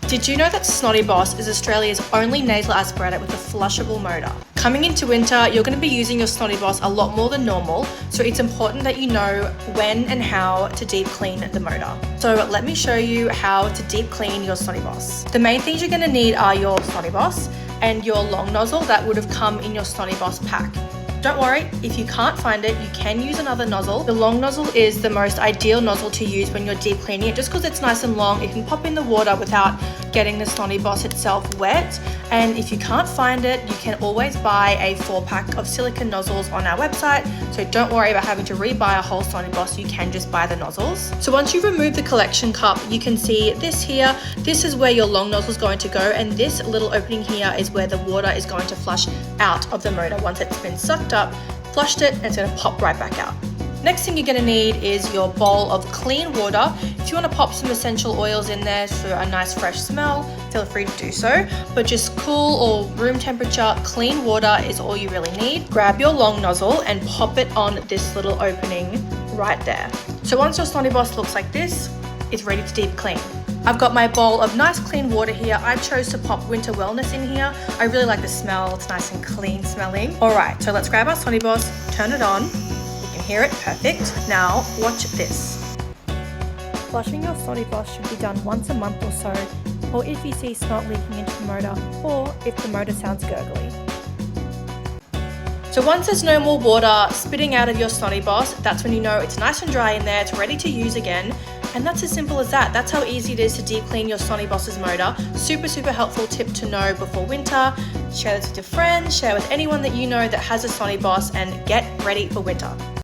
Did you know that Snotty Boss is Australia's only nasal aspirator with a flushable motor? Coming into winter, you're going to be using your Snotty Boss a lot more than normal, so it's important that you know when and how to deep clean the motor. So let me show you how to deep clean your Snotty Boss. The main things you're going to need are your Snotty Boss and your long nozzle that would have come in your Snotty Boss pack. Don't worry, if you can't find it, you can use another nozzle. The long nozzle is the most ideal nozzle to use when you're deep cleaning it, just because it's nice and long. It can pop in the water without getting the Snotty Boss itself wet. And if you can't find it, you can always buy a 4-pack of silicone nozzles on our website. So don't worry about having to rebuy a whole Snotty Boss, you can just buy the nozzles. So once you've removed the collection cup, you can see this here. This is where your long nozzle is going to go, and this little opening here is where the water is going to flush out of the motor. Once it's been sucked up, flushed it, and it's going to pop right back out. Next thing you're going to need is your bowl of clean water. If you want to pop some essential oils in there for a nice fresh smell, feel free to do so, but just cool or room temperature clean water is all you really need. Grab your long nozzle and pop it on this little opening right there. So once your Snotty Boss looks like this, it's ready to deep clean. I've got my bowl of nice clean water here. I chose to pop Winter Wellness in here. I really like the smell, it's nice and clean smelling. All right, so let's grab our Snotty Boss, turn it on. You can hear it, perfect. Now, watch this. Flushing your Snotty Boss should be done once a month or so, or if you see snot leaking into the motor, or if the motor sounds gurgly. So once there's no more water spitting out of your Snotty Boss, that's when you know it's nice and dry in there, it's ready to use again. And that's as simple as that. That's how easy it is to deep clean your Snotty Boss's motor. Super, super helpful tip to know before winter. Share this with your friends, share with anyone that you know that has a Snotty Boss, and get ready for winter.